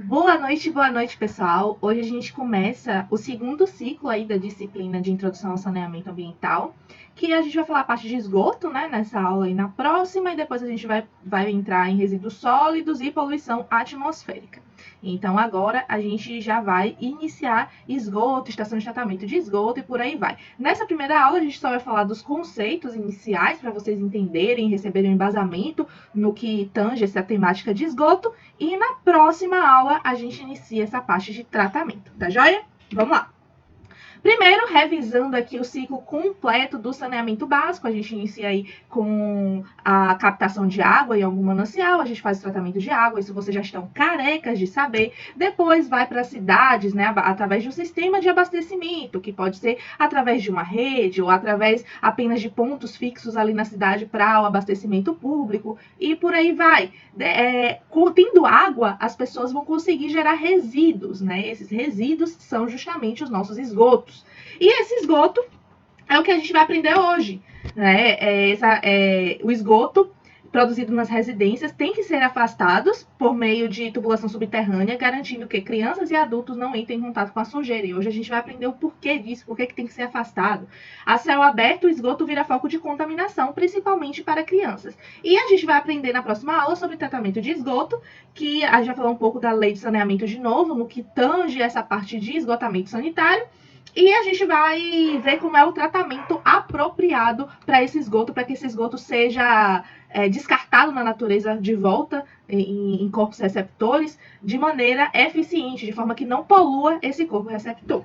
Boa noite, pessoal. Hoje a gente começa o segundo ciclo aí da disciplina de Introdução ao Saneamento Ambiental, que a gente vai falar a parte de esgoto, né, nessa aula e na próxima, e depois a gente vai entrar em resíduos sólidos e poluição atmosférica. Então, agora a gente já vai iniciar esgoto, estação de tratamento de esgoto e por aí vai. Nessa primeira aula, a gente só vai falar dos conceitos iniciais para vocês entenderem, receberem um embasamento no que tange essa temática de esgoto. E na próxima aula a gente inicia essa parte de tratamento, tá joia? Vamos lá! Primeiro, revisando aqui o ciclo completo do saneamento básico, a gente inicia aí com a captação de água em algum manancial, a gente faz o tratamento de água, isso vocês já estão carecas de saber. Depois vai para as cidades, né, através de um sistema de abastecimento, que pode ser através de uma rede ou através apenas de pontos fixos ali na cidade para o abastecimento público, e por aí vai. Tendo água, as pessoas vão conseguir gerar resíduos, né? Esses resíduos são justamente os nossos esgotos. E esse esgoto é o que a gente vai aprender hoje, né? O esgoto produzido nas residências tem que ser afastados por meio de tubulação subterrânea, garantindo que crianças e adultos não entrem em contato com a sujeira. E hoje a gente vai aprender o porquê disso, por que tem que ser afastado. A céu aberto, o esgoto vira foco de contaminação, principalmente para crianças. E a gente vai aprender na próxima aula sobre tratamento de esgoto, que a gente vai falar um pouco da lei de saneamento de novo, no que tange essa parte de esgotamento sanitário. E a gente vai ver como é o tratamento apropriado para esse esgoto, para que esse esgoto seja descartado na natureza de volta em corpos receptores de maneira eficiente, de forma que não polua esse corpo receptor.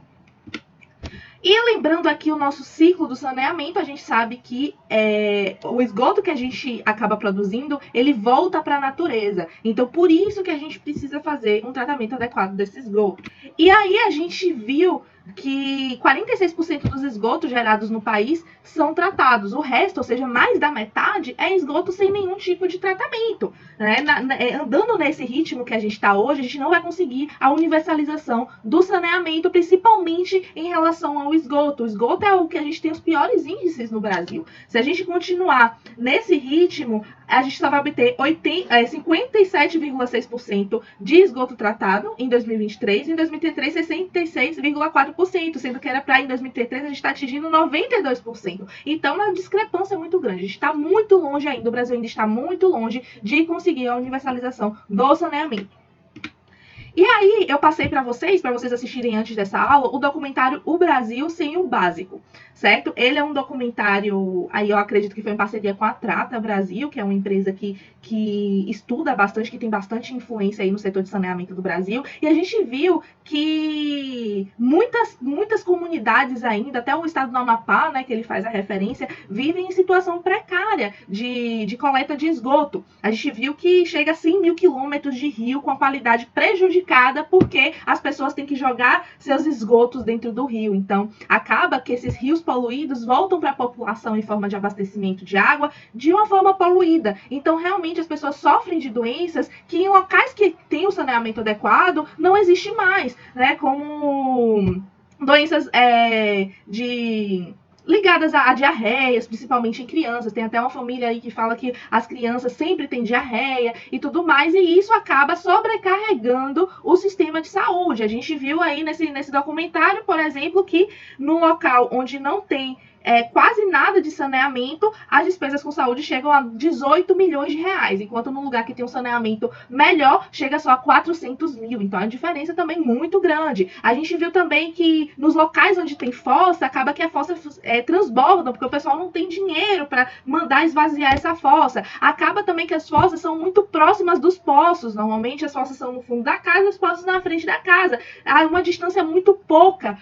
E lembrando aqui o nosso ciclo do saneamento, a gente sabe que o esgoto que a gente acaba produzindo, ele volta para a natureza. Então, por isso que a gente precisa fazer um tratamento adequado desse esgoto. E aí a gente viu que 46% dos esgotos gerados no país são tratados. O resto, ou seja, mais da metade, é esgoto sem nenhum tipo de tratamento. Né? Andando nesse ritmo que a gente está hoje, a gente não vai conseguir a universalização do saneamento, principalmente em relação ao esgoto. O esgoto é o que a gente tem os piores índices no Brasil. Se a gente continuar nesse ritmo, a gente só vai obter 57,6% de esgoto tratado em 2023, em 2033 66,4%, sendo que era para em 2033 a gente está atingindo 92%. Então, uma discrepância muito grande. A gente está muito longe ainda, o Brasil ainda está muito longe de conseguir a universalização do saneamento. E aí, eu passei para vocês assistirem antes dessa aula, o documentário O Brasil Sem o Básico, certo? Ele é um documentário, aí eu acredito que foi em parceria com a Trata Brasil, que é uma empresa que estuda bastante, que tem bastante influência aí no setor de saneamento do Brasil, e a gente viu que muitas comunidades ainda, até o estado do Amapá, né, que ele faz a referência, vivem em situação precária de coleta de esgoto. A gente viu que chega a 100 mil quilômetros de rio com a qualidade prejudicada porque as pessoas têm que jogar seus esgotos dentro do rio. Então, acaba que esses rios poluídos voltam para a população em forma de abastecimento de água de uma forma poluída. Então, realmente, as pessoas sofrem de doenças que em locais que tem o saneamento adequado não existe mais, né? Como doenças ligadas a diarreias, principalmente em crianças. Tem até uma família aí que fala que as crianças sempre têm diarreia e tudo mais, e isso acaba sobrecarregando o sistema de saúde. A gente viu aí nesse documentário, por exemplo, que no local onde não tem quase nada de saneamento, as despesas com saúde chegam a 18 milhões de reais, enquanto no lugar que tem um saneamento melhor, chega só a 400 mil. Então, a diferença também é muito grande. A gente viu também que nos locais onde tem fossa, acaba que a fossa transborda, porque o pessoal não tem dinheiro para mandar esvaziar essa fossa. Acaba também que as fossas são muito próximas dos poços. Normalmente, as fossas são no fundo da casa e os poços na frente da casa. Há uma distância muito pouca,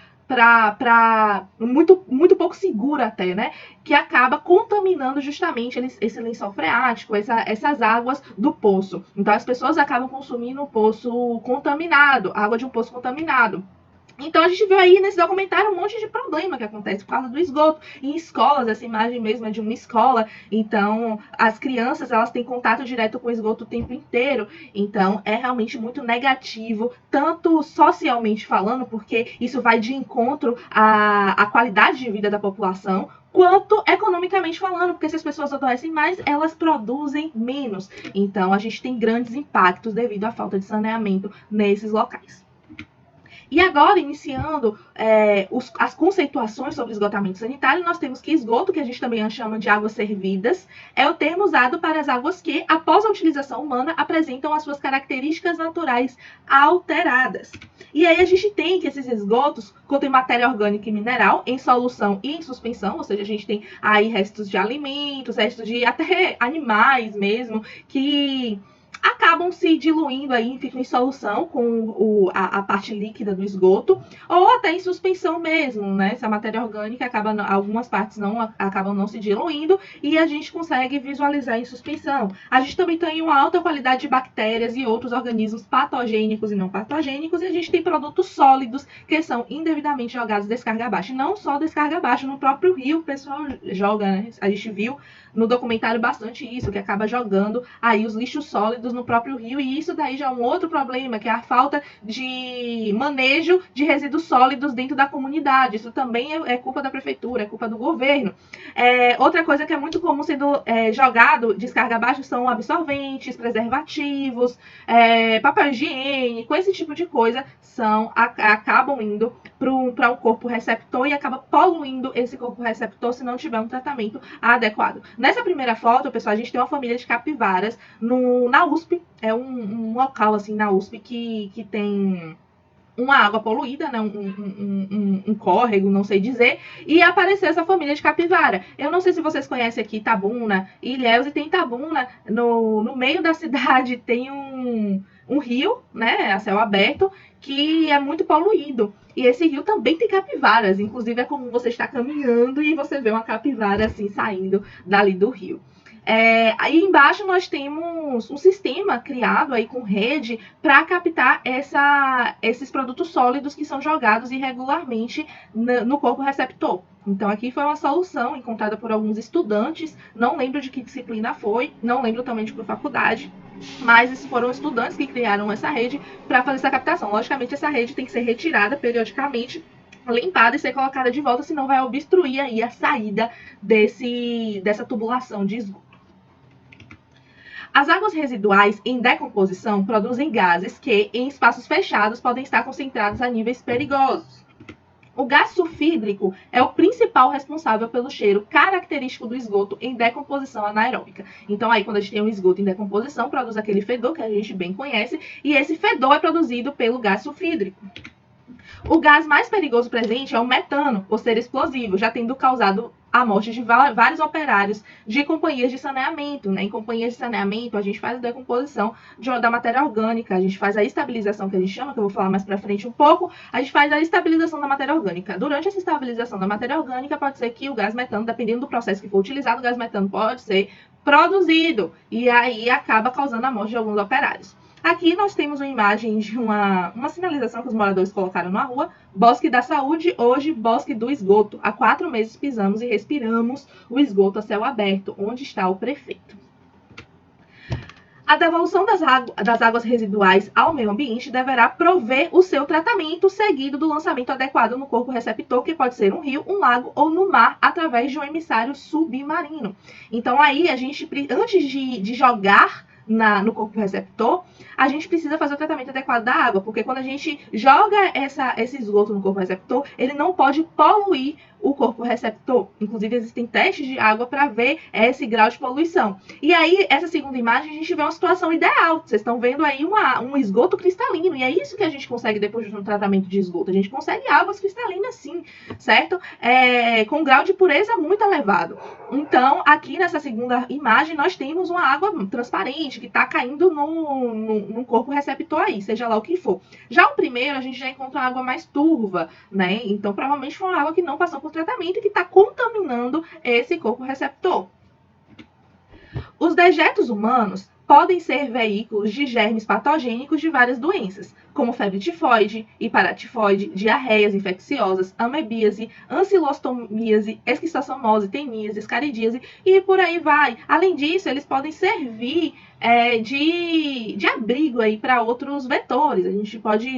muito pouco segura até, né? Que acaba contaminando justamente esse lençol freático, essas águas do poço. Então, as pessoas acabam consumindo o poço contaminado, água de um poço contaminado. Então a gente viu aí nesse documentário um monte de problema que acontece por causa do esgoto. Em escolas, essa imagem mesmo é de uma escola, então as crianças elas têm contato direto com o esgoto o tempo inteiro, então é realmente muito negativo, tanto socialmente falando, porque isso vai de encontro à qualidade de vida da população, quanto economicamente falando, porque se as pessoas adoecem mais, elas produzem menos. Então a gente tem grandes impactos devido à falta de saneamento nesses locais. E agora, iniciando as conceituações sobre esgotamento sanitário, nós temos que esgoto, que a gente também chama de águas servidas, é o termo usado para as águas que, após a utilização humana, apresentam as suas características naturais alteradas. E aí a gente tem que esses esgotos contêm matéria orgânica e mineral em solução e em suspensão, ou seja, a gente tem aí restos de alimentos, restos de até animais mesmo, que acabam se diluindo aí, ficam em solução com a parte líquida do esgoto, ou até em suspensão mesmo, né? Essa matéria orgânica acaba, algumas partes acabam não se diluindo e a gente consegue visualizar em suspensão. A gente também tem uma alta qualidade de bactérias e outros organismos patogênicos e não patogênicos, e a gente tem produtos sólidos que são indevidamente jogados descarga abaixo. Não só descarga abaixo, no próprio rio o pessoal joga, né? A gente viu no documentário bastante isso, que acaba jogando aí os lixos sólidos no próprio rio, e isso daí já é um outro problema, que é a falta de manejo de resíduos sólidos dentro da comunidade. Isso também é culpa da prefeitura, é culpa do governo. Outra coisa que é muito comum sendo jogado descarga abaixo são absorventes, preservativos, papel higiênico, esse tipo de coisa acabam indo para um corpo receptor e acaba poluindo esse corpo receptor se não tiver um tratamento adequado. Nessa primeira foto, pessoal, a gente tem uma família de capivaras na USP, é um local assim na USP que tem uma água poluída, né, um córrego, não sei dizer, e apareceu essa família de capivara. Eu não sei se vocês conhecem aqui Itabuna, Ilhéus, e tem Itabuna, no meio da cidade tem um rio, né, a céu aberto, que é muito poluído. E esse rio também tem capivaras, inclusive é comum você estar caminhando e você vê uma capivara assim saindo dali do rio. Aí embaixo nós temos um sistema criado aí com rede para captar esses produtos sólidos que são jogados irregularmente no corpo receptor. Então aqui foi uma solução encontrada por alguns estudantes, não lembro de que disciplina foi, não lembro também de que faculdade, mas esses foram estudantes que criaram essa rede para fazer essa captação. Logicamente essa rede tem que ser retirada periodicamente, limpada e ser colocada de volta, senão vai obstruir aí a saída dessa tubulação de esgoto. As águas residuais em decomposição produzem gases que, em espaços fechados, podem estar concentrados a níveis perigosos. O gás sulfídrico é o principal responsável pelo cheiro característico do esgoto em decomposição anaeróbica. Então, aí, quando a gente tem um esgoto em decomposição, produz aquele fedor que a gente bem conhece, e esse fedor é produzido pelo gás sulfídrico. O gás mais perigoso presente é o metano, por ser explosivo, já tendo causado a morte de vários operários de companhias de saneamento. Né? Em companhias de saneamento, a gente faz a decomposição da matéria orgânica, a gente faz a estabilização, que a gente chama, que eu vou falar mais para frente um pouco, a gente faz a estabilização da matéria orgânica. Durante essa estabilização da matéria orgânica, pode ser que o gás metano, dependendo do processo que for utilizado, o gás metano pode ser produzido, e aí acaba causando a morte de alguns operários. Aqui nós temos uma imagem de uma sinalização que os moradores colocaram na rua: Bosque da Saúde, hoje Bosque do Esgoto. Há 4 meses pisamos e respiramos o esgoto a céu aberto. Onde está o prefeito? A devolução das águas residuais ao meio ambiente deverá prover o seu tratamento, seguido do lançamento adequado no corpo receptor, que pode ser um rio, um lago ou no mar, através de um emissário submarino. Então aí a gente, antes de jogar no corpo receptor, a gente precisa fazer o tratamento adequado da água, porque quando a gente joga esse esgoto no corpo receptor, ele não pode poluir o corpo receptor. Inclusive, existem testes de água para ver esse grau de poluição. E aí, essa segunda imagem, a gente vê uma situação ideal. Vocês estão vendo aí um esgoto cristalino. E é isso que a gente consegue depois de um tratamento de esgoto. A gente consegue águas cristalinas, sim, certo? Com um grau de pureza muito elevado. Então, aqui nessa segunda imagem, nós temos uma água transparente que está caindo no corpo receptor aí, seja lá o que for. Já o primeiro, a gente já encontra uma água mais turva, né? Então, provavelmente foi uma água que não passou por tratamento e que está contaminando esse corpo receptor. Os dejetos humanos podem ser veículos de germes patogênicos de várias doenças, como febre tifoide, hiparatifoide, diarreias infecciosas, amebíase, ancilostomíase, esquistossomose, teníase, escaridíase e por aí vai. Além disso, eles podem servir de abrigo para outros vetores. A gente pode,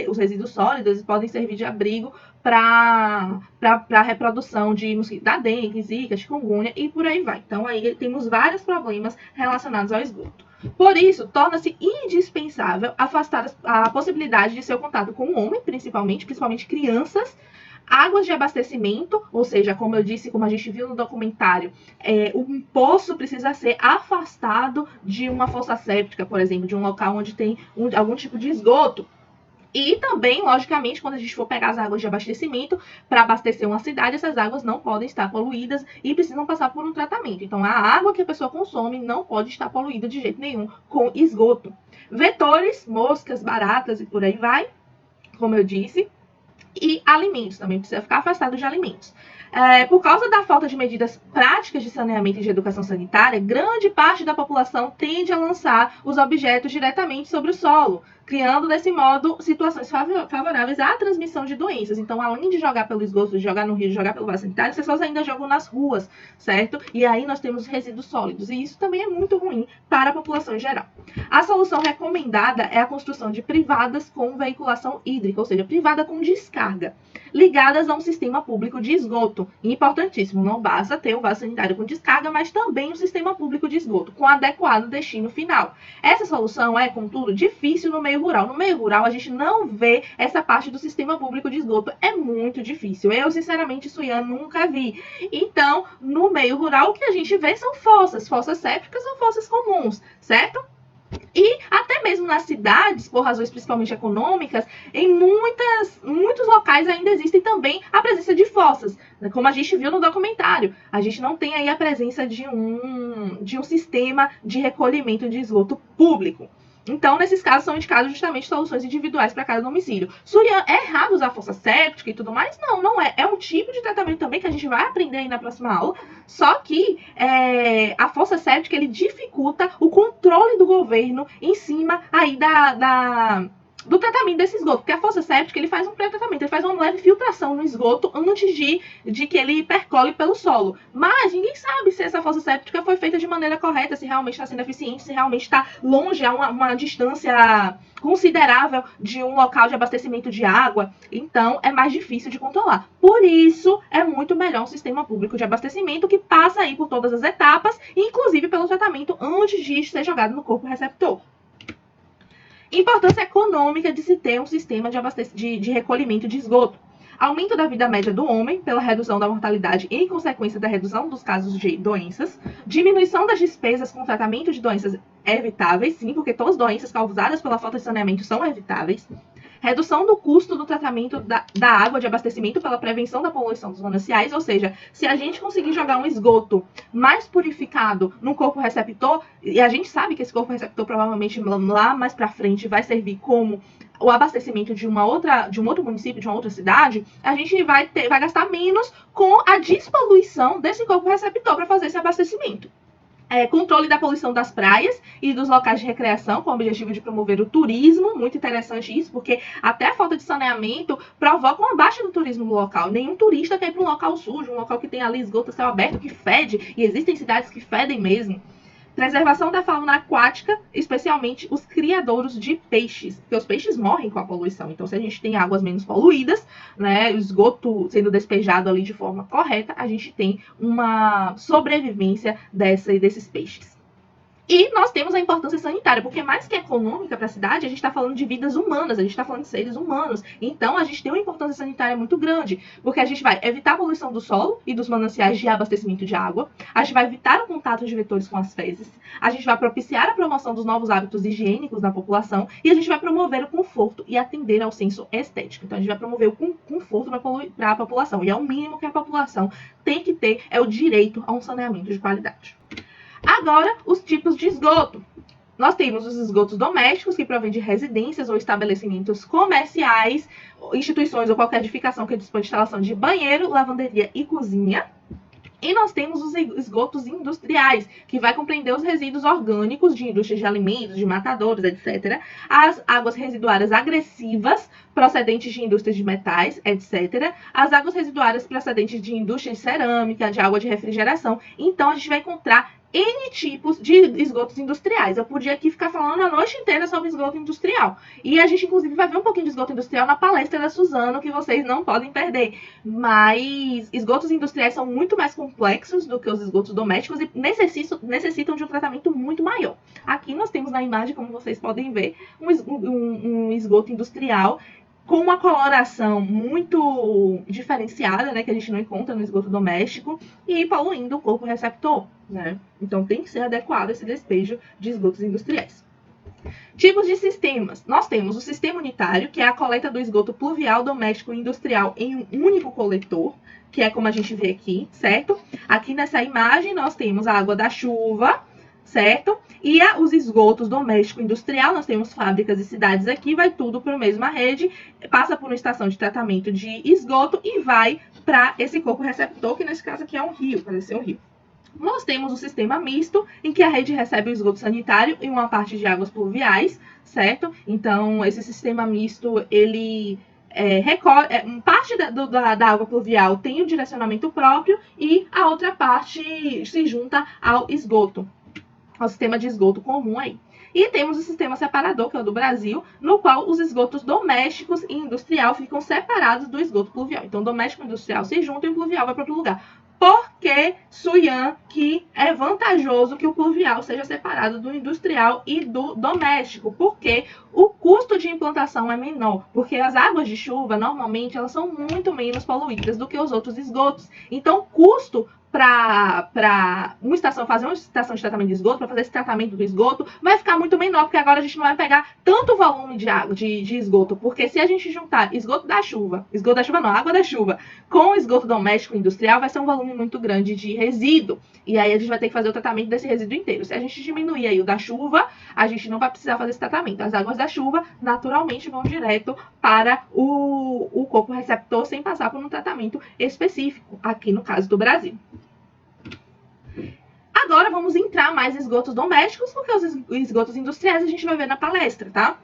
os resíduos sólidos podem servir de abrigo para a reprodução de mosquito da dengue, zika, chikungunya e por aí vai. Então, aí temos vários problemas relacionados ao esgoto. Por isso, torna-se indispensável afastar a possibilidade de seu contato com o homem, principalmente crianças, águas de abastecimento, ou seja, como eu disse, como a gente viu no documentário, um poço precisa ser afastado de uma fossa séptica, por exemplo, de um local onde tem algum tipo de esgoto. E também, logicamente, quando a gente for pegar as águas de abastecimento para abastecer uma cidade, essas águas não podem estar poluídas e precisam passar por um tratamento. Então, a água que a pessoa consome não pode estar poluída de jeito nenhum com esgoto. Vetores, moscas, baratas e por aí vai, como eu disse. E alimentos, também precisa ficar afastado de alimentos. Por causa da falta de medidas práticas de saneamento e de educação sanitária, grande parte da população tende a lançar os objetos diretamente sobre o solo, criando, desse modo, situações favoráveis à transmissão de doenças. Então, além de jogar pelo esgoto, de jogar no rio, de jogar pelo vaso sanitário, as pessoas ainda jogam nas ruas, certo? E aí nós temos resíduos sólidos, e isso também é muito ruim para a população em geral. A solução recomendada é a construção de privadas com veiculação hídrica, ou seja, privada com descarga, ligadas a um sistema público de esgoto. Importantíssimo, não basta ter o vaso sanitário com descarga, mas também um sistema público de esgoto, com adequado destino final. Essa solução é, contudo, difícil no meio rural. No meio rural, a gente não vê essa parte do sistema público de esgoto. É muito difícil. Eu, sinceramente, Suiane, nunca vi. Então, no meio rural, o que a gente vê são fossas sépticas ou fossas comuns, certo? E até mesmo nas cidades, por razões principalmente econômicas, em muitos locais ainda existem também a presença de fossas, como a gente viu no documentário. A gente não tem aí a presença de um sistema de recolhimento de esgoto público. Então, nesses casos, são indicadas justamente soluções individuais para cada domicílio. Suiane, é errado usar fossa séptica e tudo mais? Não, não é. É um tipo de tratamento também que a gente vai aprender aí na próxima aula. Só que a fossa séptica, ele dificulta o controle do governo em cima aí do tratamento desse esgoto, porque a fossa séptica, ele faz um pré-tratamento, ele faz uma leve filtração no esgoto antes de que ele percole pelo solo. Mas ninguém sabe se essa fossa séptica foi feita de maneira correta, se realmente está sendo eficiente, se realmente está longe, a uma distância considerável de um local de abastecimento de água. Então, é mais difícil de controlar. Por isso, é muito melhor um sistema público de abastecimento que passa aí por todas as etapas, inclusive pelo tratamento antes de ser jogado no corpo receptor. Importância econômica de se ter um sistema de recolhimento de esgoto. Aumento da vida média do homem pela redução da mortalidade em consequência da redução dos casos de doenças. Diminuição das despesas com tratamento de doenças evitáveis, sim, porque todas as doenças causadas pela falta de saneamento são evitáveis. Redução do custo do tratamento da água de abastecimento pela prevenção da poluição dos mananciais, ou seja, se a gente conseguir jogar um esgoto mais purificado no corpo receptor, e a gente sabe que esse corpo receptor provavelmente lá mais para frente vai servir como o abastecimento de um outro município, de uma outra cidade, a gente vai gastar menos com a despoluição desse corpo receptor para fazer esse abastecimento. Controle da poluição das praias e dos locais de recreação, com o objetivo de promover o turismo. Muito interessante isso, porque até a falta de saneamento provoca uma baixa do turismo no local. Nenhum turista quer ir para um local sujo, um local que tem ali esgoto a céu aberto, que fede, e existem cidades que fedem mesmo. Preservação da fauna aquática, especialmente os criadouros de peixes, porque os peixes morrem com a poluição. Então, se a gente tem águas menos poluídas, né, o esgoto sendo despejado ali de forma correta, a gente tem uma sobrevivência desses peixes. E nós temos a importância sanitária, porque mais que econômica para a cidade, a gente está falando de vidas humanas, a gente está falando de seres humanos. Então, a gente tem uma importância sanitária muito grande, porque a gente vai evitar a poluição do solo e dos mananciais de abastecimento de água, a gente vai evitar o contato de vetores com as fezes, a gente vai propiciar a promoção dos novos hábitos higiênicos na população e a gente vai promover o conforto e atender ao senso estético. Então, a gente vai promover o conforto para a população, e é o mínimo que a população tem que ter, é o direito a um saneamento de qualidade. Agora, os tipos de esgoto. Nós temos os esgotos domésticos, que provêm de residências ou estabelecimentos comerciais, instituições ou qualquer edificação que dispõe de instalação de banheiro, lavanderia e cozinha. E nós temos os esgotos industriais, que vai compreender os resíduos orgânicos de indústrias de alimentos, de matadouros, etc. As águas residuárias agressivas, procedentes de indústrias de metais, etc. As águas residuárias procedentes de indústria de cerâmica, de água de refrigeração. Então, a gente vai encontrar N tipos de esgotos industriais. Eu podia aqui ficar falando a noite inteira sobre esgoto industrial. E a gente, inclusive, vai ver um pouquinho de esgoto industrial na palestra da Suzano, que vocês não podem perder. Mas esgotos industriais são muito mais complexos do que os esgotos domésticos e necessitam de um tratamento muito maior. Aqui nós temos na imagem, como vocês podem ver, um esgoto industrial com uma coloração muito diferenciada, né, que a gente não encontra no esgoto doméstico, e poluindo o corpo receptor, né? Então tem que ser adequado esse despejo de esgotos industriais. Tipos de sistemas. Nós temos o sistema unitário, que é a coleta do esgoto pluvial, doméstico e industrial em um único coletor, que é como a gente vê aqui, certo? Aqui nessa imagem nós temos a água da chuva, certo? E os esgotos doméstico e industrial, nós temos fábricas e cidades aqui, vai tudo para a mesma rede, passa por uma estação de tratamento de esgoto e vai para esse corpo receptor, que nesse caso aqui é um rio, parece ser um rio. Nós temos o sistema misto, em que a rede recebe o esgoto sanitário e uma parte de águas pluviais, certo? Então, esse sistema misto, ele parte da água pluvial tem um direcionamento próprio e a outra parte se junta ao esgoto, ao sistema de esgoto comum aí. E temos o sistema separador, que é o do Brasil, no qual os esgotos domésticos e industrial ficam separados do esgoto pluvial. Então, doméstico e industrial se juntam e o pluvial vai para outro lugar. Por que, Suyan, que é vantajoso que o pluvial seja separado do industrial e do doméstico? Porque o custo de implantação é menor. Porque as águas de chuva, normalmente, elas são muito menos poluídas do que os outros esgotos. Então, o custo para uma estação fazer uma estação de tratamento de esgoto, para fazer esse tratamento do esgoto, vai ficar muito menor, porque agora a gente não vai pegar tanto volume de água, de esgoto, porque se a gente juntar esgoto da chuva não, água da chuva, com esgoto doméstico e industrial, vai ser um volume muito grande de resíduo, e aí a gente vai ter que fazer o tratamento desse resíduo inteiro. Se a gente diminuir aí o da chuva, a gente não vai precisar fazer esse tratamento. As águas da chuva, naturalmente, vão direto para o corpo receptor, sem passar por um tratamento específico, aqui no caso do Brasil. Agora vamos entrar mais em esgotos domésticos, porque os esgotos industriais a gente vai ver na palestra, tá?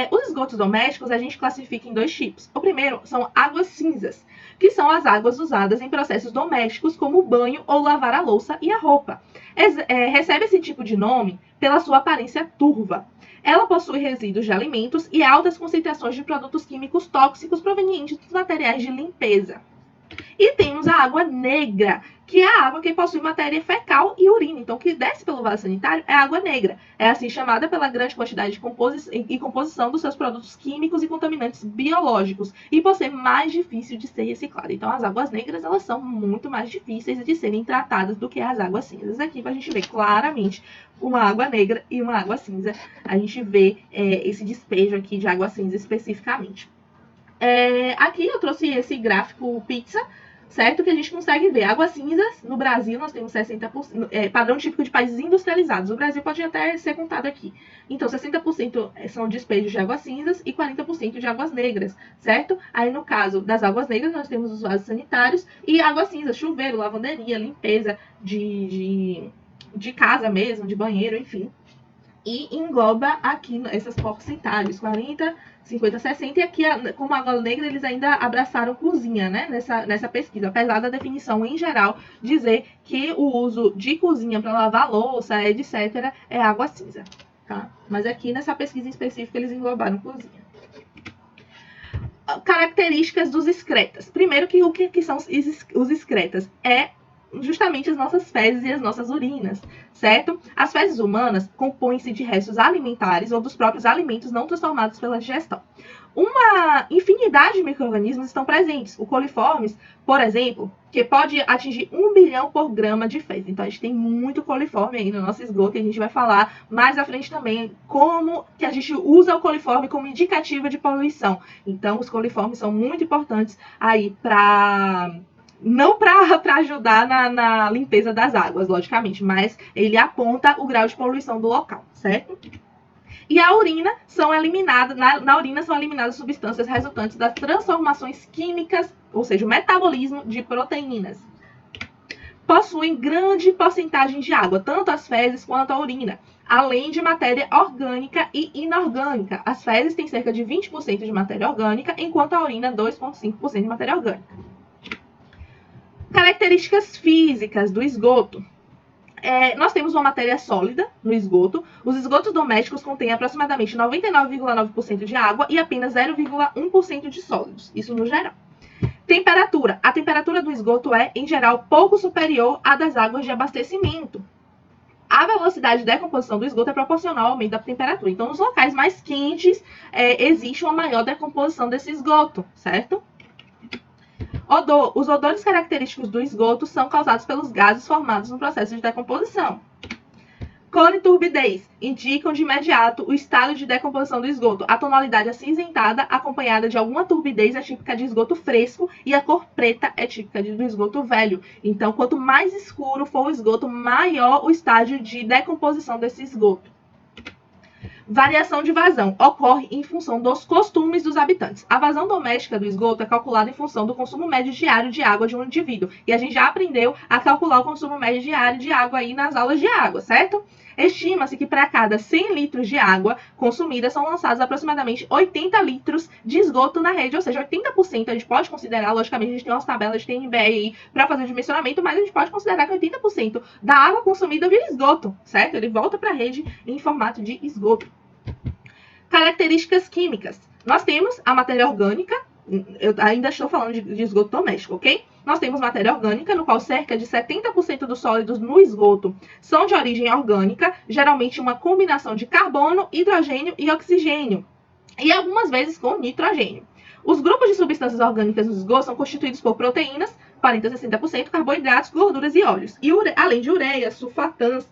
Os esgotos domésticos a gente classifica em dois tipos. O primeiro são águas cinzas, que são as águas usadas em processos domésticos, como o banho ou lavar a louça e a roupa. Recebe esse tipo de nome pela sua aparência turva. Ela possui resíduos de alimentos e altas concentrações de produtos químicos tóxicos provenientes dos materiais de limpeza. E temos a água negra, que é a água que possui matéria fecal e urina. Então, o que desce pelo vaso sanitário é água negra. É assim chamada pela grande quantidade de composição dos seus produtos químicos e contaminantes biológicos. E por ser mais difícil de ser reciclada. Então, as águas negras, elas são muito mais difíceis de serem tratadas do que as águas cinzas. Aqui, a gente vê claramente uma água negra e uma água cinza. A gente vê esse despejo aqui de água cinza especificamente. Aqui eu trouxe esse gráfico pizza, certo? Que a gente consegue ver águas cinzas. No Brasil, nós temos 60%, padrão típico de países industrializados. O Brasil pode até ser contado aqui. Então, 60% são despejos de águas cinzas e 40% de águas negras, certo? Aí, no caso das águas negras, nós temos os vasos sanitários e águas cinzas, chuveiro, lavanderia, limpeza de casa mesmo, de banheiro, enfim. E engloba aqui esses porcentagens, 40, 50, 60. E aqui, como água negra, eles ainda abraçaram cozinha, né? Nessa pesquisa. Apesar da definição, em geral, dizer que o uso de cozinha para lavar louça, etc., é água cinza. Tá? Mas aqui, nessa pesquisa em específico, eles englobaram cozinha. Características dos excretas. Primeiro, o que são os excretas? Justamente as nossas fezes e as nossas urinas, certo? As fezes humanas compõem-se de restos alimentares ou dos próprios alimentos não transformados pela digestão. Uma infinidade de micro-organismos estão presentes. O coliformes, por exemplo, que pode atingir 1 bilhão por grama de fezes. Então, a gente tem muito coliforme aí no nosso esgoto, e a gente vai falar mais à frente também como que a gente usa o coliforme como indicativa de poluição. Então, os coliformes são muito importantes aí não para ajudar na limpeza das águas, logicamente, mas ele aponta o grau de poluição do local, certo? E a urina são eliminadas, na urina são eliminadas substâncias resultantes das transformações químicas, ou seja, o metabolismo de proteínas. possuem grande porcentagem de água, tanto as fezes quanto a urina, além de matéria orgânica e inorgânica. As fezes têm cerca de 20% de matéria orgânica, enquanto a urina 2,5% de matéria orgânica. Características físicas do esgoto. Nós temos uma matéria sólida no esgoto. Os esgotos domésticos contêm aproximadamente 99,9% de água e apenas 0,1% de sólidos. Isso no geral. Temperatura. A temperatura do esgoto é, em geral, pouco superior à das águas de abastecimento. A velocidade de decomposição do esgoto é proporcional ao aumento da temperatura. Então, nos locais mais quentes, existe uma maior decomposição desse esgoto, certo? Odor. Os odores característicos do esgoto são causados pelos gases formados no processo de decomposição. Cor e turbidez indicam de imediato o estado de decomposição do esgoto. A tonalidade acinzentada, acompanhada de alguma turbidez, é típica de esgoto fresco, e a cor preta é típica do esgoto velho. Então, quanto mais escuro for o esgoto, maior o estágio de decomposição desse esgoto. Variação de vazão ocorre em função dos costumes dos habitantes. A vazão doméstica do esgoto é calculada em função do consumo médio diário de água de um indivíduo. E a gente já aprendeu a calcular o consumo médio diário de água aí nas aulas de água, certo? Estima-se que para cada 100 litros de água consumida são lançados aproximadamente 80 litros de esgoto na rede, ou seja, 80% a gente pode considerar, logicamente a gente tem umas tabelas de TNBE aí para fazer o dimensionamento, mas a gente pode considerar que 80% da água consumida vira esgoto, certo? Ele volta para a rede em formato de esgoto. Características químicas. Nós temos a matéria orgânica, eu ainda estou falando de esgoto doméstico, ok? Nós temos matéria orgânica, no qual cerca de 70% dos sólidos no esgoto são de origem orgânica, geralmente uma combinação de carbono, hidrogênio e oxigênio, e algumas vezes com nitrogênio. Os grupos de substâncias orgânicas no esgoto são constituídos por proteínas, 40 a 60%, carboidratos, gorduras e óleos, e além de ureia, sulfatãs,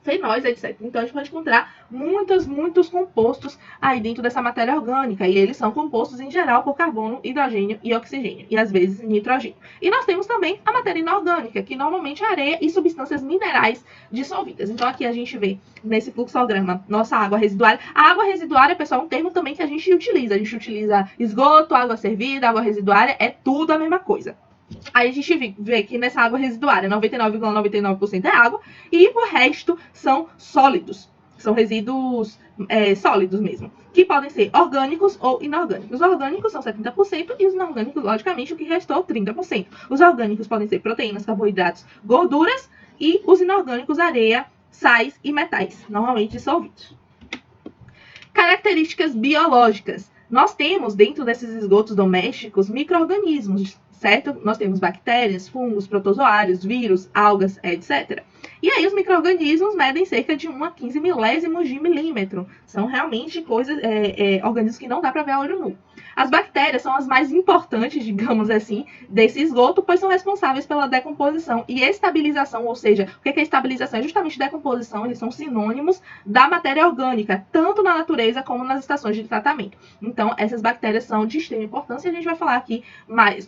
fenóis, etc. Então, a gente pode encontrar muitos compostos aí dentro dessa matéria orgânica. E eles são compostos, em geral, por carbono, hidrogênio e oxigênio. E, às vezes, nitrogênio. E nós temos também a matéria inorgânica, que normalmente é areia e substâncias minerais dissolvidas. Então, aqui a gente vê, nesse fluxograma, nossa água residuária. A água residuária, pessoal, é um termo também que a gente utiliza. A gente utiliza esgoto, água servida, água residuária. É tudo a mesma coisa. Aí a gente vê que nessa água residuária 99,99% é água e o resto são sólidos. São resíduos sólidos mesmo, que podem ser orgânicos ou inorgânicos. Os orgânicos são 70% e os inorgânicos, logicamente, o que restou 30%. Os orgânicos podem ser proteínas, carboidratos, gorduras e os inorgânicos, areia, sais e metais, normalmente dissolvidos. Características biológicas. Nós temos dentro desses esgotos domésticos micro-organismos, certo? Nós temos bactérias, fungos, protozoários, vírus, algas, etc. E aí os micro-organismos medem cerca de 1 a 15 milésimos de milímetro. São realmente coisas, organismos que não dá para ver a olho nu. As bactérias são as mais importantes, digamos assim, desse esgoto, pois são responsáveis pela decomposição e estabilização, ou seja, o que é estabilização? É justamente decomposição, eles são sinônimos da matéria orgânica, tanto na natureza como nas estações de tratamento. Então, essas bactérias são de extrema importância e a gente vai falar aqui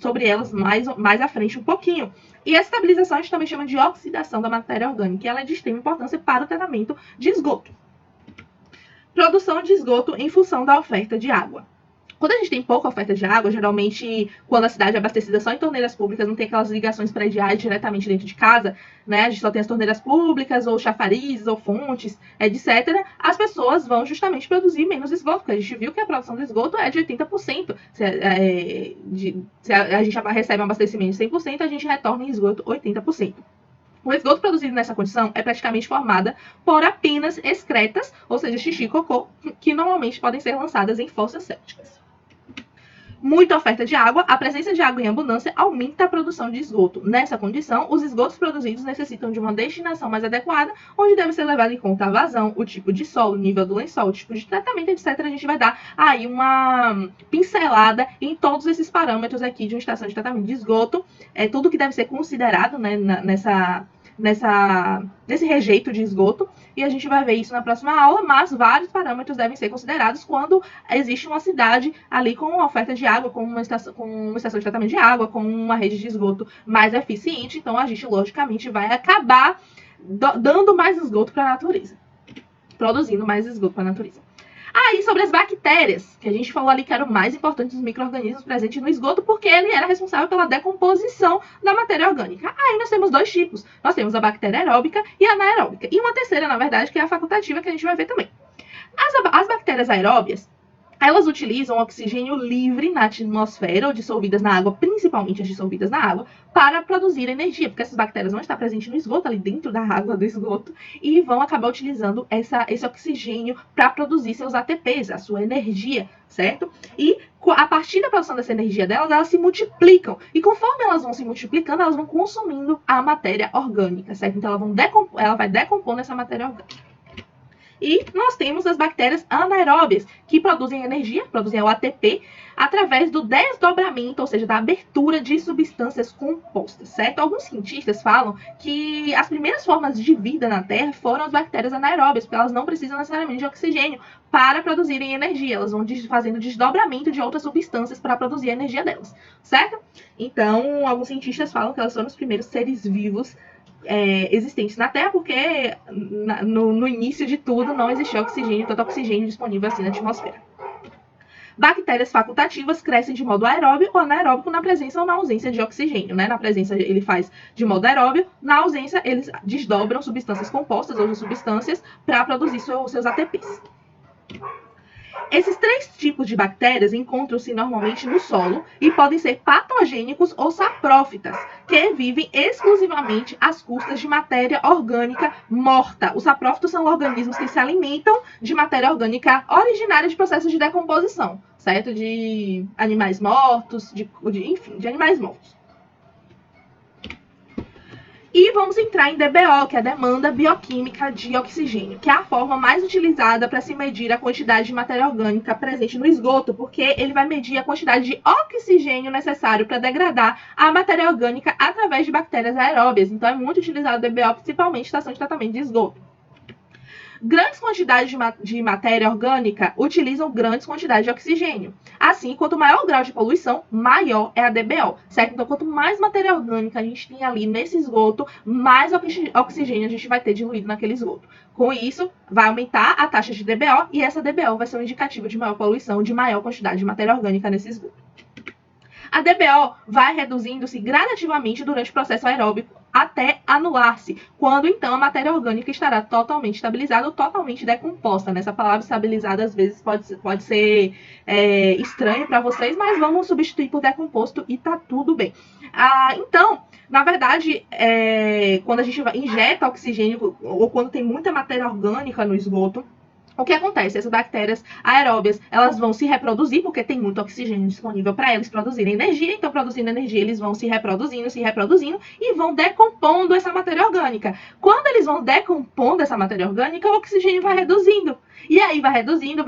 sobre elas mais à frente um pouquinho. E a estabilização a gente também chama de oxidação da matéria orgânica, e ela é de extrema importância para o tratamento de esgoto. Produção de esgoto em função da oferta de água. Quando a gente tem pouca oferta de água, geralmente, quando a cidade é abastecida só em torneiras públicas, não tem aquelas ligações prediais diretamente dentro de casa, né? A gente só tem as torneiras públicas, ou chafarizes, ou fontes, etc. As pessoas vão justamente produzir menos esgoto, porque a gente viu que a produção do esgoto é de 80%. Se a gente recebe um abastecimento de 100%, a gente retorna em esgoto 80%. O esgoto produzido nessa condição é praticamente formada por apenas excretas, ou seja, xixi e cocô, que normalmente podem ser lançadas em fossas sépticas. Muita oferta de água, a presença de água em abundância aumenta a produção de esgoto. Nessa condição, os esgotos produzidos necessitam de uma destinação mais adequada, onde deve ser levado em conta a vazão, o tipo de solo, o nível do lençol, o tipo de tratamento, etc. A gente vai dar aí uma pincelada em todos esses parâmetros aqui de uma estação de tratamento de esgoto, tudo que deve ser considerado, né, nesse rejeito de esgoto, e a gente vai ver isso na próxima aula, mas vários parâmetros devem ser considerados quando existe uma cidade ali com uma oferta de água, com uma estação de tratamento de água, com uma rede de esgoto mais eficiente. Então a gente logicamente vai acabar dando mais esgoto para a natureza, produzindo mais esgoto para a natureza. Aí, sobre as bactérias, que a gente falou ali que era o mais importante dos micro-organismos presentes no esgoto, porque ele era responsável pela decomposição da matéria orgânica. Aí nós temos dois tipos. Nós temos a bactéria aeróbica e a anaeróbica. E uma terceira, na verdade, que é a facultativa, que a gente vai ver também. As bactérias aeróbias, elas utilizam oxigênio livre na atmosfera ou dissolvidas na água, principalmente as dissolvidas na água, para produzir energia, porque essas bactérias vão estar presentes no esgoto, ali dentro da água do esgoto, e vão acabar utilizando esse oxigênio para produzir seus ATPs, a sua energia, certo? E a partir da produção dessa energia delas, elas se multiplicam. E conforme elas vão se multiplicando, elas vão consumindo a matéria orgânica, certo? Então ela vai decompondo essa matéria orgânica. E nós temos as bactérias anaeróbias, que produzem energia, produzem o ATP, através do desdobramento, ou seja, da abertura de substâncias compostas, certo? Alguns cientistas falam que as primeiras formas de vida na Terra foram as bactérias anaeróbias, porque elas não precisam necessariamente de oxigênio para produzirem energia, elas vão fazendo desdobramento de outras substâncias para produzir a energia delas, certo? Então, alguns cientistas falam que elas foram os primeiros seres vivos existentes na Terra, porque no início de tudo não existia oxigênio, tanto oxigênio disponível assim na atmosfera. Bactérias facultativas crescem de modo aeróbio ou anaeróbico na presença ou na ausência de oxigênio, né? Na presença ele faz de modo aeróbio, na ausência eles desdobram substâncias compostas ou substâncias para produzir seus ATPs. Esses três tipos de bactérias encontram-se normalmente no solo e podem ser patogênicos ou saprófitas, que vivem exclusivamente às custas de matéria orgânica morta. Os saprófitos são organismos que se alimentam de matéria orgânica originária de processos de decomposição, certo? De animais mortos, enfim, de animais mortos. E vamos entrar em DBO, que é a demanda bioquímica de oxigênio, que é a forma mais utilizada para se medir a quantidade de matéria orgânica presente no esgoto, porque ele vai medir a quantidade de oxigênio necessário para degradar a matéria orgânica através de bactérias aeróbias. Então é muito utilizado o DBO, principalmente em estação de tratamento de esgoto. Grandes quantidades de matéria orgânica utilizam grandes quantidades de oxigênio. Assim, quanto maior o grau de poluição, maior é a DBO, certo? Então, quanto mais matéria orgânica a gente tem ali nesse esgoto, mais oxigênio a gente vai ter diluído naquele esgoto. Com isso, vai aumentar a taxa de DBO e essa DBO vai ser um indicativo de maior poluição, de maior quantidade de matéria orgânica nesse esgoto. A DBO vai reduzindo-se gradativamente durante o processo aeróbico até anular-se, quando então a matéria orgânica estará totalmente estabilizada ou totalmente decomposta. Essa palavra estabilizada às vezes pode ser estranho para vocês, mas vamos substituir por decomposto e tá tudo bem. Então, na verdade, quando a gente injeta oxigênio ou quando tem muita matéria orgânica no esgoto, o que acontece? Essas bactérias aeróbias, elas vão se reproduzir, porque tem muito oxigênio disponível para eles produzirem energia. Então, produzindo energia, eles vão se reproduzindo e vão decompondo essa matéria orgânica. Quando eles vão decompondo essa matéria orgânica, o oxigênio vai reduzindo. E aí vai reduzindo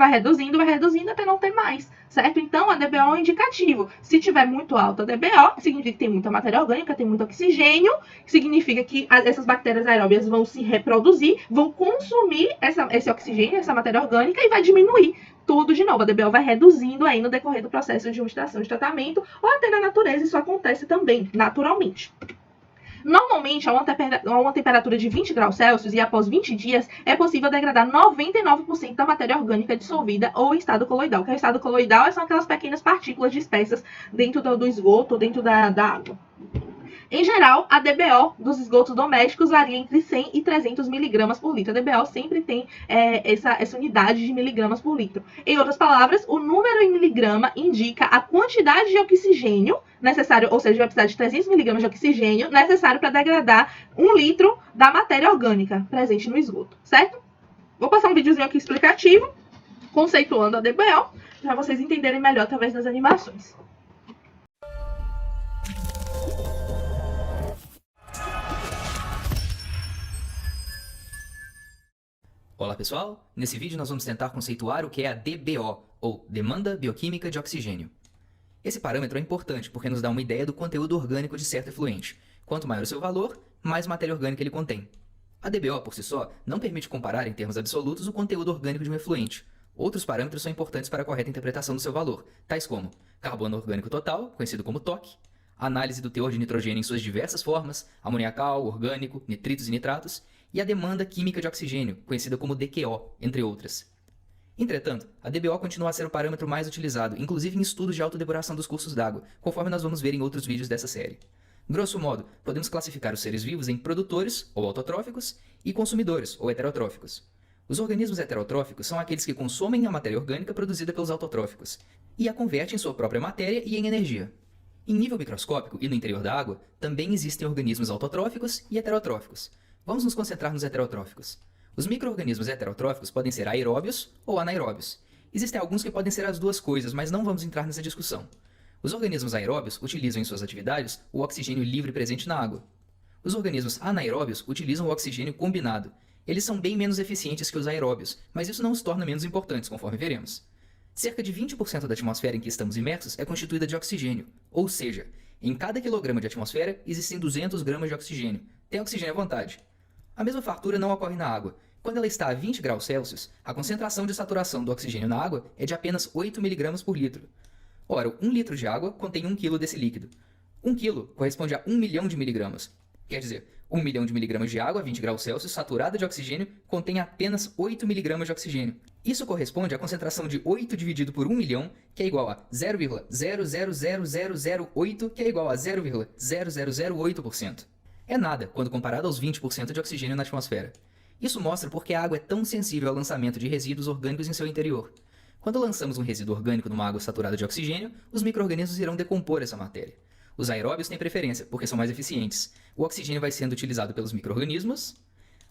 até não ter mais, certo? Então, a DBO é um indicativo. Se tiver muito alta a DBO, significa que tem muita matéria orgânica, tem muito oxigênio, significa que essas bactérias aeróbias vão se reproduzir, vão consumir esse oxigênio, essa matéria orgânica e vai diminuir tudo de novo. A DBO vai reduzindo aí no decorrer do processo de uma estação de tratamento ou até na natureza, isso acontece também, naturalmente. Normalmente, a uma temperatura de 20 graus Celsius e após 20 dias, é possível degradar 99% da matéria orgânica dissolvida ou em estado coloidal. Que é o estado coloidal são aquelas pequenas partículas de espécies dentro do esgoto, dentro da água. Em geral, a DBO dos esgotos domésticos varia entre 100 e 300 miligramas por litro. A DBO sempre tem essa unidade de miligramas por litro. Em outras palavras, o número em miligrama indica a quantidade de oxigênio necessário, ou seja, vai precisar de 300 miligramas de oxigênio necessário para degradar 1 litro da matéria orgânica presente no esgoto, certo? Vou passar um videozinho aqui explicativo, conceituando a DBO, para vocês entenderem melhor através das animações. Olá pessoal, nesse vídeo nós vamos tentar conceituar o que é a DBO, ou Demanda Bioquímica de Oxigênio. Esse parâmetro é importante porque nos dá uma ideia do conteúdo orgânico de certo efluente. Quanto maior o seu valor, mais matéria orgânica ele contém. A DBO por si só não permite comparar em termos absolutos o conteúdo orgânico de um efluente. Outros parâmetros são importantes para a correta interpretação do seu valor, tais como carbono orgânico total, conhecido como TOC, análise do teor de nitrogênio em suas diversas formas, amoniacal, orgânico, nitritos e nitratos, e a demanda química de oxigênio, conhecida como DQO, entre outras. Entretanto, a DBO continua a ser o parâmetro mais utilizado, inclusive em estudos de autodepuração dos cursos d'água, conforme nós vamos ver em outros vídeos dessa série. Grosso modo, podemos classificar os seres vivos em produtores, ou autotróficos, e consumidores, ou heterotróficos. Os organismos heterotróficos são aqueles que consomem a matéria orgânica produzida pelos autotróficos, e a convertem em sua própria matéria e em energia. Em nível microscópico e no interior da água, também existem organismos autotróficos e heterotróficos. Vamos nos concentrar nos heterotróficos. Os micro-organismos heterotróficos podem ser aeróbios ou anaeróbios. Existem alguns que podem ser as duas coisas, mas não vamos entrar nessa discussão. Os organismos aeróbios utilizam em suas atividades o oxigênio livre presente na água. Os organismos anaeróbios utilizam o oxigênio combinado. Eles são bem menos eficientes que os aeróbios, mas isso não os torna menos importantes, conforme veremos. Cerca de 20% da atmosfera em que estamos imersos é constituída de oxigênio, ou seja, em cada quilograma de atmosfera existem 200 gramas de oxigênio. Tem oxigênio à vontade. A mesma fartura não ocorre na água. Quando ela está a 20 graus Celsius, a concentração de saturação do oxigênio na água é de apenas 8 mg por litro. Ora, 1 litro de água contém 1 kg desse líquido. 1 kg corresponde a 1 milhão de miligramas. Quer dizer, 1 milhão de miligramas de água a 20 graus Celsius saturada de oxigênio contém apenas 8 mg de oxigênio. Isso corresponde à concentração de 8 dividido por 1 milhão, que é igual a 0,000008, que é igual a 0,0008%. É nada quando comparado aos 20% de oxigênio na atmosfera. Isso mostra por que a água é tão sensível ao lançamento de resíduos orgânicos em seu interior. Quando lançamos um resíduo orgânico numa água saturada de oxigênio, os micro-organismos irão decompor essa matéria. Os aeróbios têm preferência, porque são mais eficientes. O oxigênio vai sendo utilizado pelos micro-organismos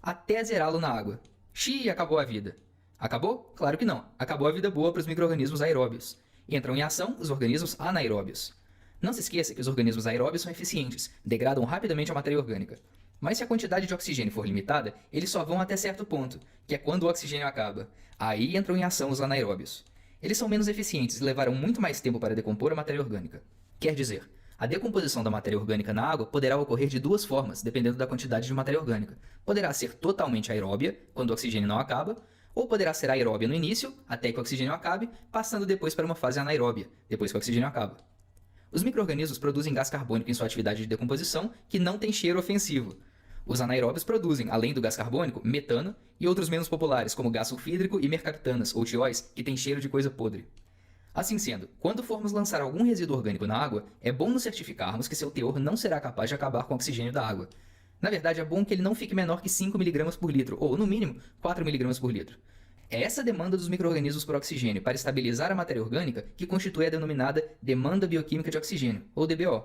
até zerá-lo na água. Xiii, acabou a vida. Acabou? Claro que não. Acabou a vida boa para os micro-organismos aeróbios. Entram em ação os organismos anaeróbios. Não se esqueça que os organismos aeróbios são eficientes, degradam rapidamente a matéria orgânica. Mas se a quantidade de oxigênio for limitada, eles só vão até certo ponto, que é quando o oxigênio acaba. Aí entram em ação os anaeróbios. Eles são menos eficientes e levarão muito mais tempo para decompor a matéria orgânica. Quer dizer, a decomposição da matéria orgânica na água poderá ocorrer de duas formas, dependendo da quantidade de matéria orgânica. Poderá ser totalmente aeróbia, quando o oxigênio não acaba, ou poderá ser aeróbia no início, até que o oxigênio acabe, passando depois para uma fase anaeróbia, depois que o oxigênio acaba. Os micro-organismos produzem gás carbônico em sua atividade de decomposição, que não tem cheiro ofensivo. Os anaeróbios produzem, além do gás carbônico, metano e outros menos populares, como gás sulfídrico e mercaptanas, ou tióis, que têm cheiro de coisa podre. Assim sendo, quando formos lançar algum resíduo orgânico na água, é bom nos certificarmos que seu teor não será capaz de acabar com o oxigênio da água. Na verdade, é bom que ele não fique menor que 5 mg por litro, ou, no mínimo, 4 mg por litro. É essa demanda dos micro-organismos por oxigênio para estabilizar a matéria orgânica que constitui a denominada demanda bioquímica de oxigênio, ou DBO.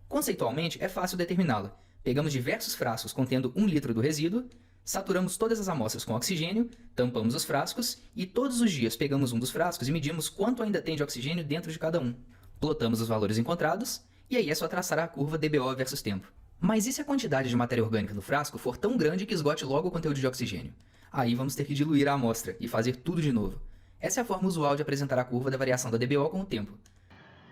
Conceitualmente, é fácil determiná-la. Pegamos diversos frascos contendo 1 litro do resíduo, saturamos todas as amostras com oxigênio, tampamos os frascos e todos os dias pegamos um dos frascos e medimos quanto ainda tem de oxigênio dentro de cada um. Plotamos os valores encontrados e aí é só traçar a curva DBO versus tempo. Mas e se a quantidade de matéria orgânica no frasco for tão grande que esgote logo o conteúdo de oxigênio? Aí vamos ter que diluir a amostra e fazer tudo de novo. Essa é a forma usual de apresentar a curva da variação da DBO com o tempo.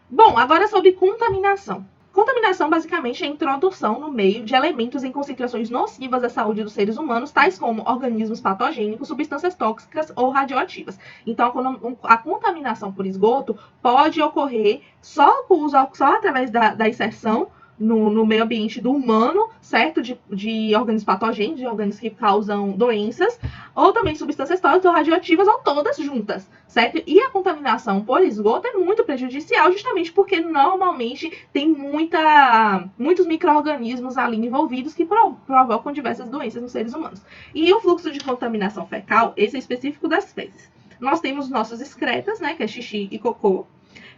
Bom, agora sobre contaminação. Contaminação, basicamente, é a introdução no meio de elementos em concentrações nocivas à saúde dos seres humanos, tais como organismos patogênicos, substâncias tóxicas ou radioativas. Então, a contaminação por esgoto pode ocorrer só através da inserção no meio ambiente do humano, certo? De organismos patogênicos, de organismos que causam doenças, ou também substâncias tóxicas ou radioativas, ou todas juntas, certo? E a contaminação por esgoto é muito prejudicial, justamente porque normalmente tem muitos micro-organismos ali envolvidos que provocam diversas doenças nos seres humanos. E o fluxo de contaminação fecal, esse é específico das fezes. Nós temos nossos excretas, né, que é xixi e cocô,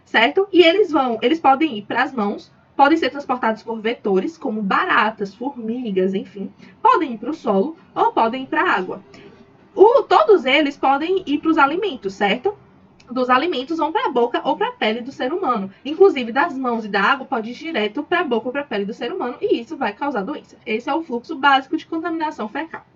certo? E eles podem ir para as mãos, podem ser transportados por vetores, como baratas, formigas, enfim. Podem ir para o solo ou podem ir para a água. Todos eles podem ir para os alimentos, certo? Dos alimentos vão para a boca ou para a pele do ser humano. Inclusive, das mãos e da água pode ir direto para a boca ou para a pele do ser humano e isso vai causar doença. Esse é o fluxo básico de contaminação fecal.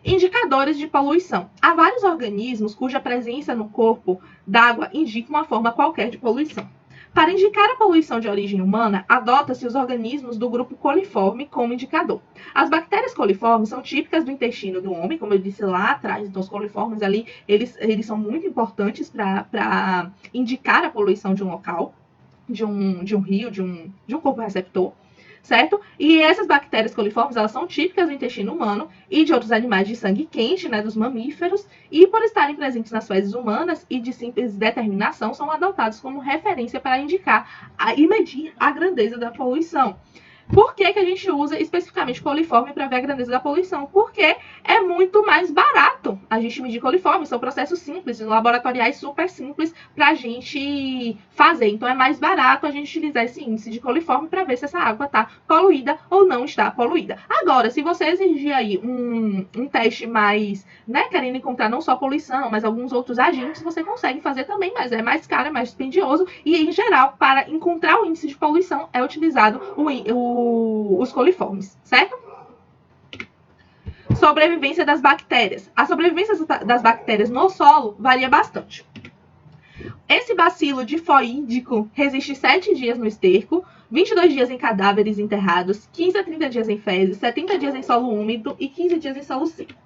Indicadores de poluição. Há vários organismos cuja presença no corpo d'água indica uma forma qualquer de poluição. Para indicar a poluição de origem humana, adota-se os organismos do grupo coliforme como indicador. As bactérias coliformes são típicas do intestino do homem, como eu disse lá atrás. Então, os coliformes ali, eles são muito importantes para indicar a poluição de um local, de um rio, de um corpo receptor, certo? E essas bactérias coliformes, elas são típicas do intestino humano e de outros animais de sangue quente, né, dos mamíferos, e por estarem presentes nas fezes humanas e de simples determinação, são adotados como referência para indicar e medir a grandeza da poluição. Por que a gente usa especificamente coliforme para ver a grandeza da poluição? Porque é muito mais barato a gente medir coliforme. São processos simples, laboratoriais super simples para a gente fazer. Então é mais barato a gente utilizar esse índice de coliforme para ver se essa água está poluída ou não está poluída. Agora, se você exigir aí um teste mais, né, querendo encontrar não só poluição, mas alguns outros agentes, você consegue fazer também, mas é mais caro, é mais dispendioso. E, em geral, para encontrar o índice de poluição, é utilizado os coliformes, certo? Sobrevivência das bactérias. A sobrevivência das bactérias no solo varia bastante. Esse bacilo difoídico resiste 7 dias no esterco, 22 dias em cadáveres enterrados, 15 a 30 dias em fezes, 70 dias em solo úmido e 15 dias em solo seco.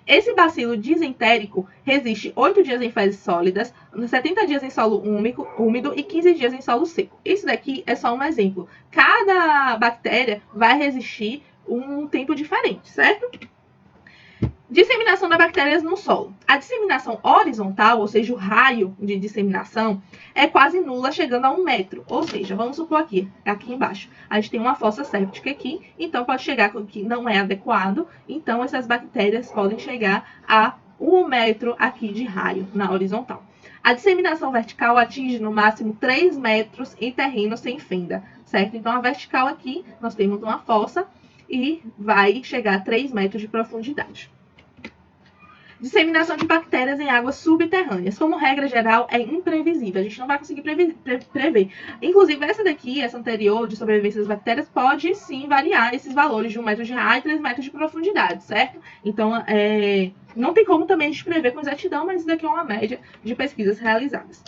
Esse bacilo disentérico resiste 8 dias em fezes sólidas, 70 dias em solo úmido e 15 dias em solo seco. Isso daqui é só um exemplo. Cada bactéria vai resistir um tempo diferente, certo? Disseminação das bactérias no solo. A disseminação horizontal, ou seja, o raio de disseminação, é quase nula, chegando a 1 metro. Ou seja, vamos supor aqui embaixo, a gente tem uma fossa séptica aqui, então pode chegar que não é adequado, então essas bactérias podem chegar a 1 metro aqui de raio na horizontal. A disseminação vertical atinge no máximo 3 metros em terreno sem fenda, certo? Então a vertical aqui, nós temos uma fossa e vai chegar a 3 metros de profundidade. Disseminação de bactérias em águas subterrâneas. Como regra geral, é imprevisível. A gente não vai conseguir prever. Inclusive, essa anterior, de sobrevivência das bactérias, pode sim variar esses valores de 1 metro de raio e 3 metros de profundidade, certo? Então, não tem como também a gente prever com exatidão, mas isso daqui é uma média de pesquisas realizadas.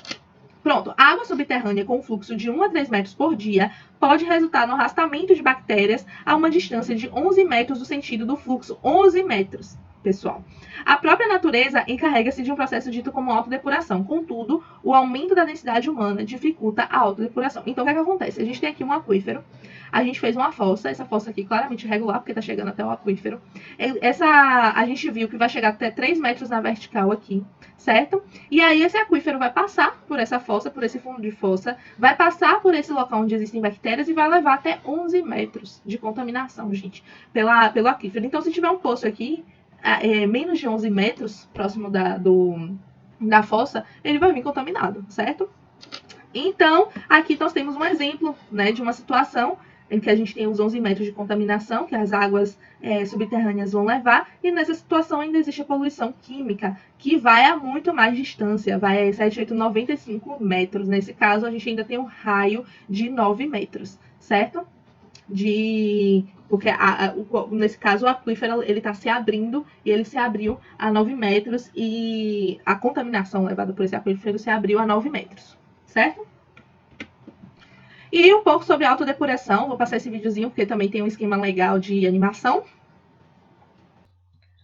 Pronto, a água subterrânea com fluxo de 1 a 3 metros por dia pode resultar no arrastamento de bactérias a uma distância de 11 metros do sentido do fluxo. 11 metros, pessoal. A própria natureza encarrega-se de um processo dito como autodepuração. Contudo, o aumento da densidade humana dificulta a autodepuração. Então, o que é que acontece? A gente tem aqui um aquífero, a gente fez uma fossa, essa fossa aqui claramente irregular, porque está chegando até o aquífero. A gente viu que vai chegar até 3 metros na vertical aqui, certo? E aí esse aquífero vai passar por essa fossa, por esse fundo de fossa, vai passar por esse local onde existem bactérias e vai levar até 11 metros de contaminação, gente, pelo aquífero. Então, se tiver um poço aqui, menos de 11 metros próximo da fossa, ele vai vir contaminado, certo? Então, aqui nós temos um exemplo, né, de uma situação em que a gente tem os 11 metros de contaminação que as águas subterrâneas vão levar, e nessa situação ainda existe a poluição química, que vai a muito mais distância, vai a 7, 8, 95 metros. Nesse caso, a gente ainda tem um raio de 9 metros, certo? Porque nesse caso o aquífero ele está se abrindo e ele se abriu a 9 metros e a contaminação levada por esse aquífero se abriu a 9 metros, certo? E um pouco sobre a autodepuração, vou passar esse videozinho porque também tem um esquema legal de animação.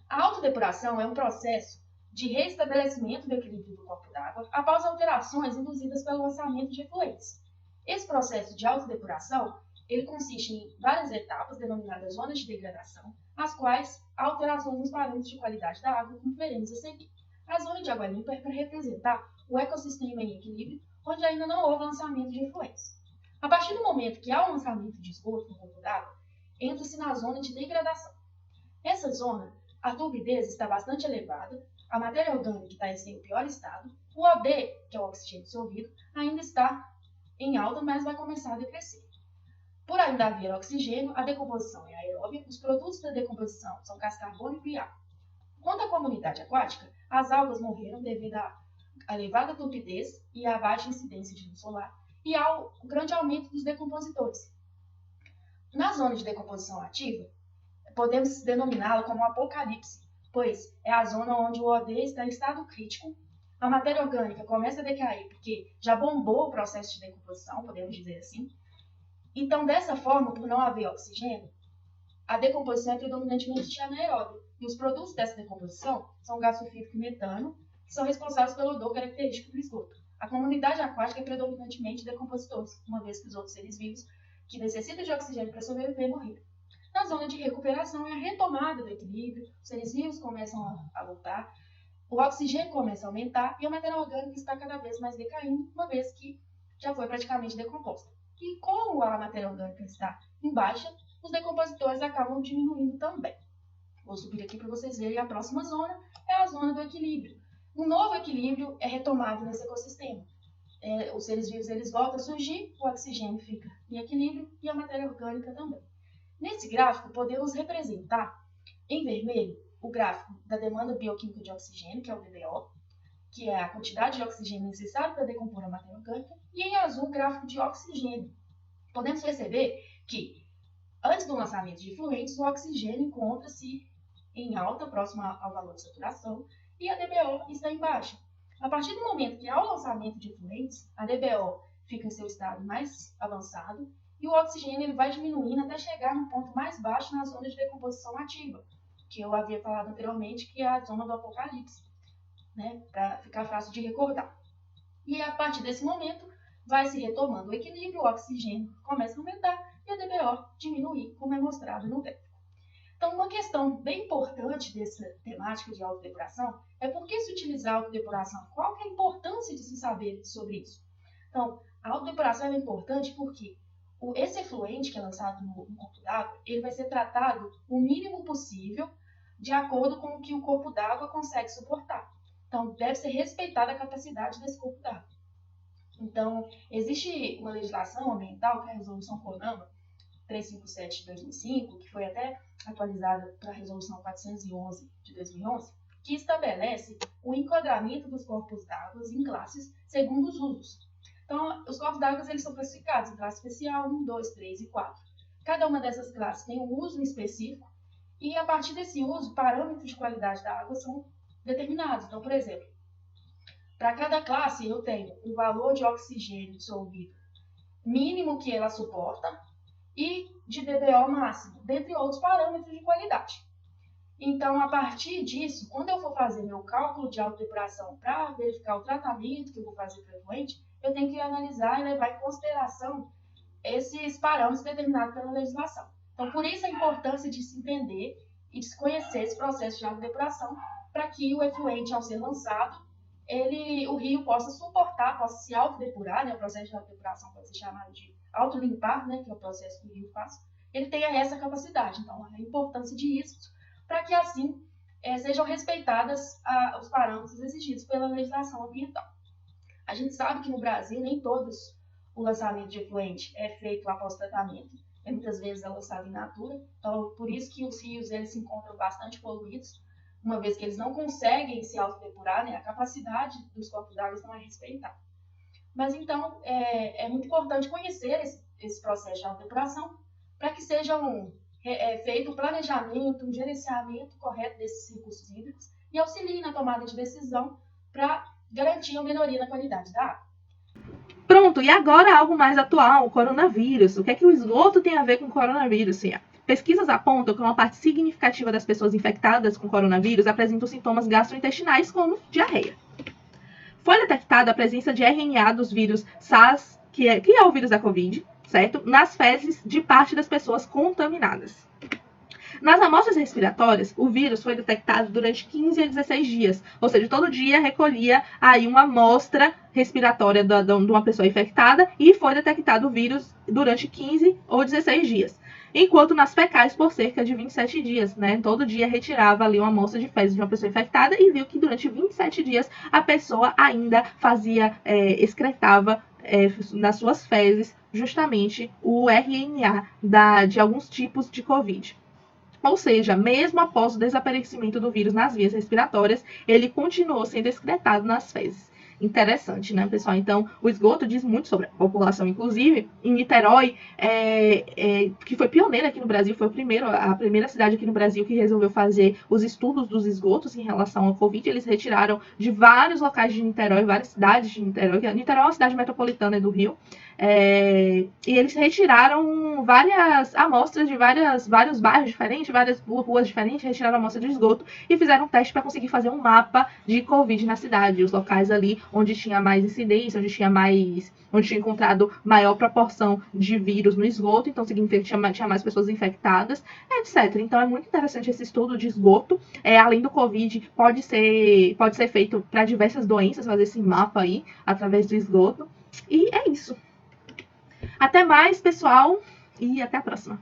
A autodepuração é um processo de restabelecimento do equilíbrio do corpo d'água após alterações induzidas pelo lançamento de efluentes. Esse processo de autodepuração ele consiste em várias etapas denominadas zonas de degradação, as quais há alterações nos parâmetros de qualidade da água como veremos a seguir. A zona de água limpa é para representar o ecossistema em equilíbrio, onde ainda não houve lançamento de efluentes. A partir do momento que há um lançamento de esgoto no corpo d'água, entra-se na zona de degradação. Nessa zona, a turbidez está bastante elevada, a matéria orgânica está em seu pior estado, o OD, que é o oxigênio dissolvido, ainda está em alta, mas vai começar a decrescer. Por ainda haver oxigênio, a decomposição é aeróbia, os produtos da decomposição são gás carbônico e água. Quanto à comunidade aquática, as algas morreram devido à elevada turbidez e à baixa incidência de luz solar e ao grande aumento dos decompositores. Na zona de decomposição ativa, podemos denominá-la como apocalipse, pois é a zona onde o OD está em estado crítico, a matéria orgânica começa a decair porque já bombou o processo de decomposição, podemos dizer assim. Então, dessa forma, por não haver oxigênio, a decomposição é predominantemente anaeróbia, e os produtos dessa decomposição são o gás sulfídrico e metano, que são responsáveis pelo odor característico do esgoto. A comunidade aquática é predominantemente decompositores, uma vez que os outros seres vivos que necessitam de oxigênio para sobreviver morreram. Na zona de recuperação é a retomada do equilíbrio, os seres vivos começam a voltar, o oxigênio começa a aumentar e a matéria orgânica está cada vez mais decaindo, uma vez que já foi praticamente decomposta. E como a matéria orgânica está em baixa, os decompositores acabam diminuindo também. Vou subir aqui para vocês verem a próxima zona, é a zona do equilíbrio. Um novo equilíbrio é retomado nesse ecossistema. Os seres vivos eles voltam a surgir, o oxigênio fica em equilíbrio e a matéria orgânica também. Nesse gráfico, podemos representar em vermelho o gráfico da demanda bioquímica de oxigênio, que é o DBO, que é a quantidade de oxigênio necessária para decompor a matéria orgânica, e em azul o gráfico de oxigênio. Podemos perceber que, antes do lançamento de efluentes, o oxigênio encontra-se em alta, próximo ao valor de saturação, e a DBO está em baixa. A partir do momento que há o lançamento de efluentes, a DBO fica em seu estado mais avançado e o oxigênio ele vai diminuindo até chegar no ponto mais baixo na zona de decomposição ativa, que eu havia falado anteriormente, que é a zona do apocalipse, né, para ficar fácil de recordar. E a partir desse momento, vai se retomando o equilíbrio, o oxigênio começa a aumentar e a DBO diminuir, como é mostrado no gráfico. Então, uma questão bem importante dessa temática de autodepuração é por que se utilizar a autodepuração? Qual que é a importância de se saber sobre isso? Então, a autodepuração é importante porque esse efluente que é lançado no corpo d'água, ele vai ser tratado o mínimo possível de acordo com o que o corpo d'água consegue suportar. Então, deve ser respeitada a capacidade desse corpo d'água. Então, existe uma legislação ambiental, que é a Resolução CONAMA 357 de 2005, que foi até atualizada para a Resolução 411 de 2011, que estabelece o enquadramento dos corpos d'água em classes segundo os usos. Então, os corpos d'água eles são classificados em classe especial 1, 2, 3 e 4. Cada uma dessas classes tem um uso específico e, a partir desse uso, parâmetros de qualidade da água são determinados. Então, por exemplo, para cada classe eu tenho um valor de oxigênio dissolvido mínimo que ela suporta e de DBO máximo, dentre outros parâmetros de qualidade. Então, a partir disso, quando eu for fazer meu cálculo de autodepuração para verificar o tratamento que eu vou fazer para o efluente, eu tenho que analisar e levar em consideração esses parâmetros determinados pela legislação. Então, por isso a importância de se entender e de se conhecer esse processo de autodepuração para que o efluente, ao ser lançado, o rio possa suportar, possa se autodepurar, né? O processo de autodepuração pode ser chamado de autolimpar, né? Que é o processo que o rio faz. Ele tenha essa capacidade. Então, a importância disso para que, assim, sejam respeitadas os parâmetros exigidos pela legislação ambiental. A gente sabe que no Brasil nem todos o lançamento de efluente é feito após tratamento. Muitas vezes é lançado in natura. Então, por isso que os rios eles se encontram bastante poluídos, uma vez que eles não conseguem se autodepurar, né? A capacidade dos corpos d'água não é respeitada. Mas, então, é muito importante conhecer esse processo de autodepuração para que seja feito um planejamento, um gerenciamento correto desses recursos hídricos e auxilie na tomada de decisão para garantir a melhoria na qualidade da água. Pronto, e agora algo mais atual, o coronavírus. O que é que o esgoto tem a ver com o coronavírus, Cia? Pesquisas apontam que uma parte significativa das pessoas infectadas com coronavírus apresentam sintomas gastrointestinais como diarreia. Foi detectada a presença de RNA dos vírus SARS, que é o vírus da Covid, certo? Nas fezes de parte das pessoas contaminadas. Nas amostras respiratórias, o vírus foi detectado durante 15 a 16 dias, ou seja, todo dia recolhia aí uma amostra respiratória de uma pessoa infectada e foi detectado o vírus durante 15 ou 16 dias. Enquanto nas fecais por cerca de 27 dias, né? Todo dia retirava ali uma amostra de fezes de uma pessoa infectada e viu que durante 27 dias a pessoa ainda excretava nas suas fezes justamente o RNA de alguns tipos de Covid. Ou seja, mesmo após o desaparecimento do vírus nas vias respiratórias, ele continuou sendo excretado nas fezes. Interessante, né, pessoal? Então, o esgoto diz muito sobre a população. Inclusive, em Niterói, que foi pioneira aqui no Brasil, foi a primeira cidade aqui no Brasil que resolveu fazer os estudos dos esgotos em relação ao Covid. Eles retiraram de vários locais de Niterói, várias cidades de Niterói. Niterói é uma cidade metropolitana do Rio. E eles retiraram várias amostras de vários bairros diferentes, várias ruas diferentes, retiraram a amostra de esgoto e fizeram um teste para conseguir fazer um mapa de Covid na cidade, os locais ali onde tinha mais incidência, onde tinha encontrado maior proporção de vírus no esgoto, então significa que tinha mais pessoas infectadas, etc. Então é muito interessante esse estudo de esgoto. Além do Covid, pode ser feito para diversas doenças, fazer esse mapa aí através do esgoto. E é isso. Até mais, pessoal, e até a próxima.